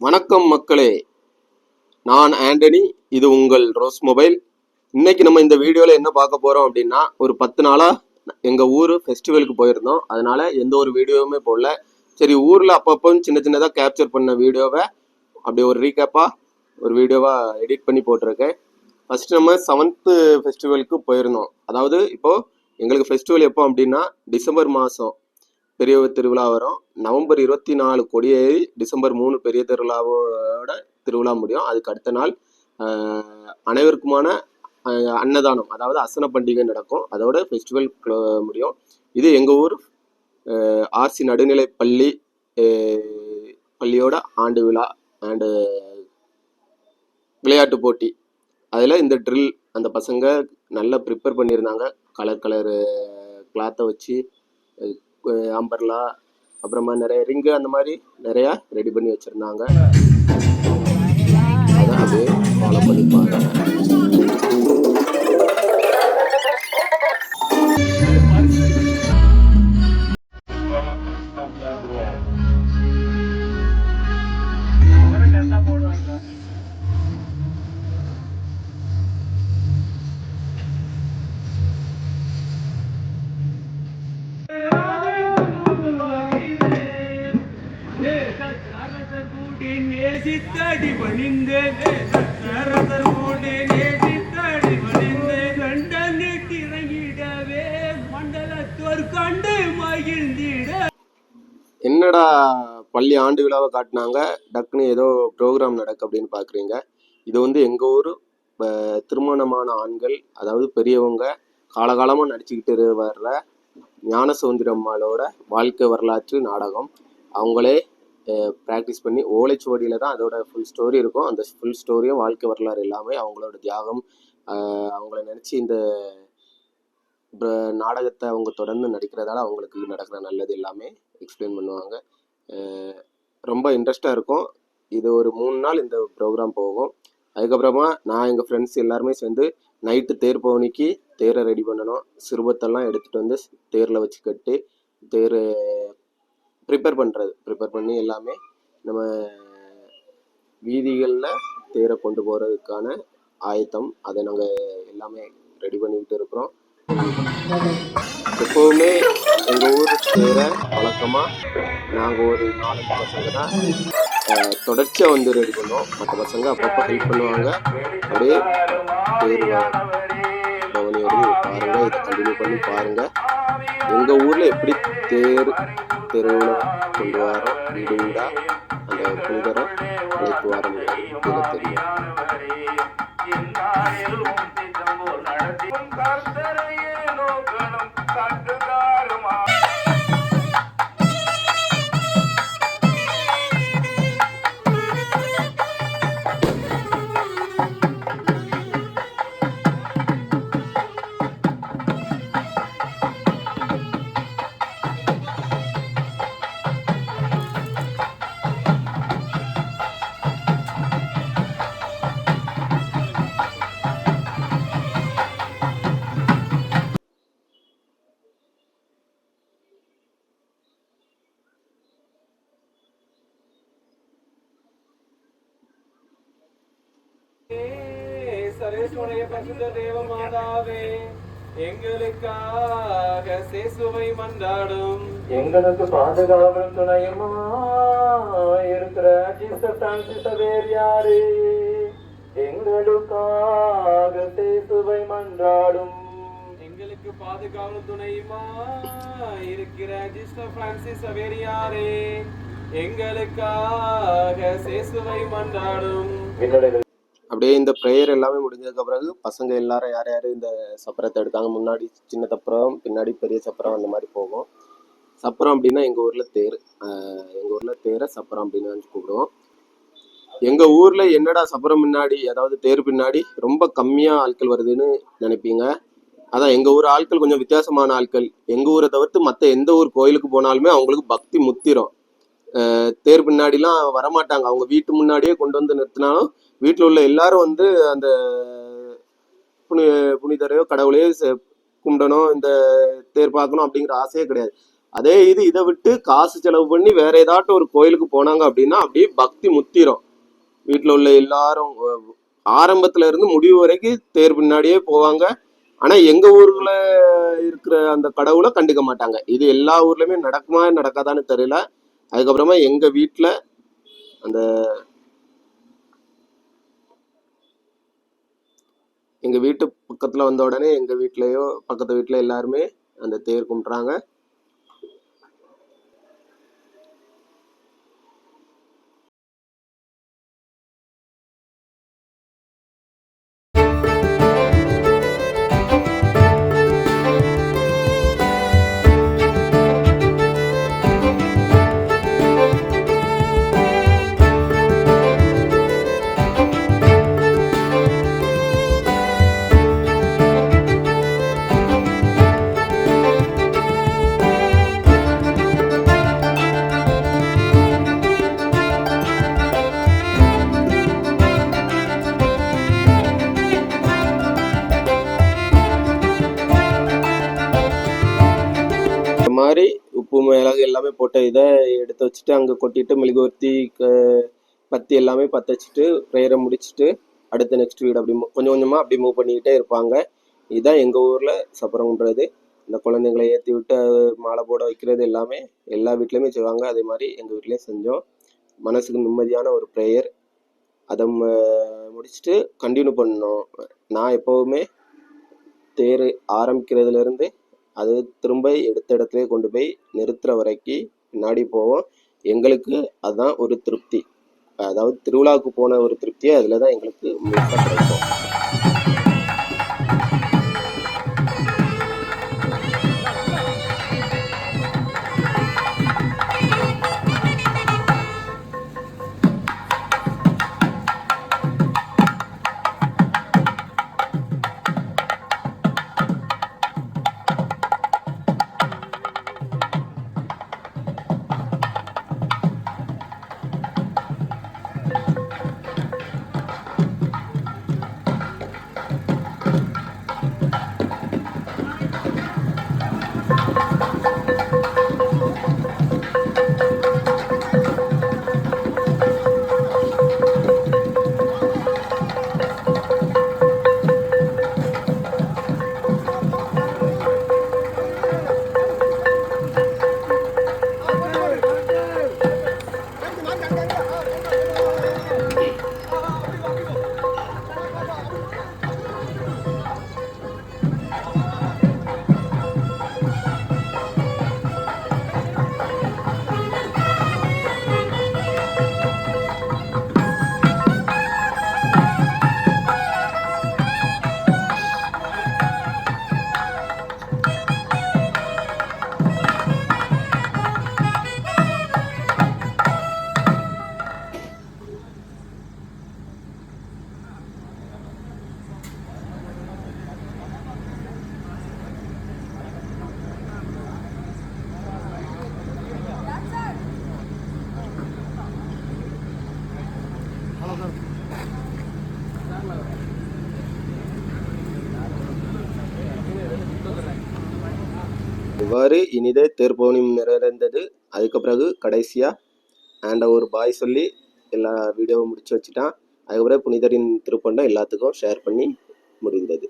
வணக்கம் மக்களே, நான் ஆண்டனி. இது உங்கள் ரோஸ் மொபைல். இன்னைக்கு நம்ம இந்த வீடியோவில் என்ன பார்க்க போகிறோம் அப்படின்னா, ஒரு 10 நாளாக எங்கள் ஊர் ஃபெஸ்டிவலுக்கு போயிருந்தோம். அதனால எந்த ஒரு வீடியோவுமே போடல. சரி, ஊரில் அப்பப்போ சின்ன சின்னதாக கேப்சர் பண்ண வீடியோவை அப்படியே ஒரு ரீகேப்பாக ஒரு வீடியோவாக எடிட் பண்ணி போட்டிருக்கேன். ஃபஸ்ட்டு நம்ம 7th ஃபெஸ்டிவலுக்கு போயிருந்தோம். அதாவது இப்போது எங்களுக்கு ஃபெஸ்டிவல் எப்போ அப்படின்னா, டிசம்பர் மாதம் பெரிய திருவிழா வரும். நவம்பர் 24 கொடியேறி டிசம்பர் 3 பெரிய திருவிழாவோட திருவிழா முடியும். அதுக்கு அடுத்த நாள் அனைவருக்குமான அன்னதானம், அதாவது அசன பண்டிகை நடக்கும். அதோட ஃபெஸ்டிவல் முடியும். இது எங்கள் ஊர் ஆர்சி நடுநிலை பள்ளியோட ஆண்டு விழா அண்டு விளையாட்டு போட்டி. அதில் இந்த ட்ரில் அந்த பசங்க நல்லா ப்ரிப்பேர் பண்ணியிருந்தாங்க. கலர் கிளாத்தை வச்சு அம்பர்லா, அப்புறமா நிறைய ரிங்கு அந்த மாதிரி நிறையா ரெடி பண்ணி வச்சுருந்தாங்க. அதை அப்படியே ஃபாலோ பண்ணிப்பாங்க. நேசித்தடி பணிந்து லண்டன் இறங்கிடவே மண்டலத்தோர் கண்டு மகிழ்ந்திட. என்னடா பள்ளி ஆண்டு விழாவை காட்டினாங்க, டக்குன்னு ஏதோ ப்ரோக்ராம் நடக்கு அப்படின்னு பார்க்குறீங்க. இது வந்து எங்கள் ஊர் திருமணமான ஆண்கள், அதாவது பெரியவங்க காலகாலமாக நடிச்சுக்கிட்டு வர்ற ஞான சுந்தரம்மாளோட வாழ்க்கை வரலாற்று நாடகம். அவங்களே ப்ராக்டிஸ் பண்ணி ஓலைச்சுவடியில் தான் அதோட ஃபுல் ஸ்டோரி இருக்கும். அந்த ஃபுல் ஸ்டோரியும் வாழ்க்கை வரலாறு எல்லாமே அவங்களோட தியாகம், அவங்கள நினச்சி இந்த நாடகத்தை அவங்க தொடர்ந்து நடிக்கிறதால அவங்களுக்கு நடக்கிற நல்லது எல்லாமே எக்ஸ்பிளைன் பண்ணுவாங்க. ரொம்ப இன்ட்ரெஸ்டாக இருக்கும். இது ஒரு 3 நாள் இந்த ப்ரோக்ராம் போகும். அதுக்கப்புறமா நான் எங்கள் ஃப்ரெண்ட்ஸ் எல்லாருமே சேர்ந்து நைட்டு தேர் பவனிக்கு தேரை ரெடி பண்ணணும். சிறுபத்தெல்லாம் எடுத்துகிட்டு வந்து தேரில் வச்சு கட்டி தேர் ப்ரிப்பேர் பண்ணி எல்லாமே நம்ம வீதிகளில் தேரை கொண்டு போகிறதுக்கான ஆயத்தம், அதை நாங்கள் எல்லாமே ரெடி பண்ணிக்கிட்டு இருக்கிறோம். எப்போவுமே எங்கள் ஊர் தேரை வழக்கமாக நாங்கள் ஒரு 4 பசங்க தான் தொடர்ச்சியாக வந்து ரெடி பண்ணோம். மற்ற பசங்க அப்பப்போ ஹெல்ப் பண்ணுவாங்க. அப்படியே தேர் பவனி வந்து பாருங்கள், இதை கண்டினியூ பண்ணி பாருங்கள். எங்கள் ஊரில் எப்படி தெருவில் கொண்டு வரோம், வீடு வீடாக அந்த புனிதரை அழைத்து வர தெரியும். சரேஸ்வரைய பரிசுத்த தேவ மாதாவே, எங்களுக்காக சேசுவை மன்றாடும். எங்களுக்கு பாதுகாவலும் துணையுமா இருக்கிற ஜீசஸ் பிரான்சிஸ் சவேரியாரே, எங்களுக்காக சேசுவை மன்றாடும். எங்களுக்கு பாதுகாவலும் துணையுமா இருக்கிற ஜீசஸ் பிரான்சிஸ் சவேரியாரே, எங்களுக்காக சேசுவை மன்றாடும். அப்படியே இந்த ப்ரேயர் எல்லாமே முடிஞ்சதுக்கு பிறகு பசங்க எல்லாரும் யார் யார் இந்த சப்பரத்தை எடுத்தாங்க, முன்னாடி சின்ன சப்பரம், பின்னாடி பெரிய சப்பரம், அந்த மாதிரி போகும். சப்பரம் அப்படின்னா எங்கள் ஊரில் தேரை சப்பரம் அப்படின்னு வந்து கூப்பிடுவோம். எங்கள் ஊரில் என்னடா சப்பரம் பின்னாடி, அதாவது தேர் பின்னாடி ரொம்ப கம்மியாக ஆட்கள் வருதுன்னு நினைப்பீங்க. அதான் எங்கள் ஊர் ஆட்கள் கொஞ்சம் வித்தியாசமான ஆட்கள். எங்கள் ஊரை தவிர்த்து மற்ற எந்த ஊர் கோயிலுக்கு போனாலுமே அவங்களுக்கு பக்தி முத்திரும். தேர் பின்னாடிலாம் வரமாட்டாங்க. அவங்க வீட்டு முன்னாடியே கொண்டு வந்து நிறுத்தினாலும் வீட்டில் உள்ள எல்லாரும் வந்து அந்த புனிதரையோ கடவுளையோ கும்பிடணும், இந்த தேர் பார்க்கணும் அப்படிங்கிற ஆசையே கிடையாது. அதே இதை விட்டு காசு செலவு பண்ணி வேற ஏதாட்டும் ஒரு கோயிலுக்கு போனாங்க அப்படின்னா அப்படியே பக்தி முத்திரும். வீட்டில் உள்ள எல்லாரும் ஆரம்பத்துல இருந்து முடிவு வரைக்கும் தேர் பின்னாடியே போவாங்க. ஆனா எங்க ஊர்ல இருக்கிற அந்த கடவுளை கண்டுக்க மாட்டாங்க. இது எல்லா ஊர்லயுமே நடக்குமா நடக்காதான்னு தெரியல. அதுக்கப்புறமா எங்க வீட்டுல அந்த எங்க வீட்டு பக்கத்துல வந்த உடனே எங்க வீட்லயோ பக்கத்து வீட்டுல எல்லாருமே அந்த தேர் கும்பிட்றாங்க. இந்த மாதிரி உப்பு மிளகு எல்லாமே போட்ட இதை எடுத்து வச்சுட்டு அங்கே கொட்டிட்டு மெழுகுவர்த்தி பத்தி எல்லாமே பற்ற வச்சுட்டு ப்ரேயரை முடிச்சுட்டு அடுத்த நெக்ஸ்ட் வீடு அப்படி கொஞ்சம் கொஞ்சமாக அப்படி மூவ் பண்ணிக்கிட்டே இருப்பாங்க. இதுதான் எங்கள் ஊரில் சப்பரம்ன்றது. இந்த குழந்தைங்களை ஏற்றி விட்டு மாலை போட வைக்கிறது எல்லாமே எல்லா வீட்லேயுமே செய்வாங்க. அதே மாதிரி எங்கள் வீட்லேயும் செஞ்சோம். மனசுக்கு நிம்மதியான ஒரு ப்ரேயர். அதை முடிச்சுட்டு கண்டினியூ பண்ணோம். நான் எப்போவுமே தேர் ஆரம்பிக்கிறதுலேருந்து அது திரும்ப எடுத்த இடத்துல கொண்டு போய் நிறுத்துற வரைக்கும் பின்னாடி போவோம். எங்களுக்கு அதுதான் ஒரு திருப்தி. அதாவது திருவிழாவுக்கு போன ஒரு திருப்தியே அதில் தான் எங்களுக்கு முழுசாக கிடைக்கும். இவ்வாறு இனிதே தேர்பவனியும் நிறைவேந்தது. அதுக்கு பிறகு கடைசியாக ஒரு பாய் சொல்லி எல்லா வீடியோவும் முடிச்சு வச்சுட்டான். அதுக்கப்புறம் புனிதரின் திருப்பண்டை எல்லாத்துக்கும் ஷேர் பண்ணி முடிந்தது.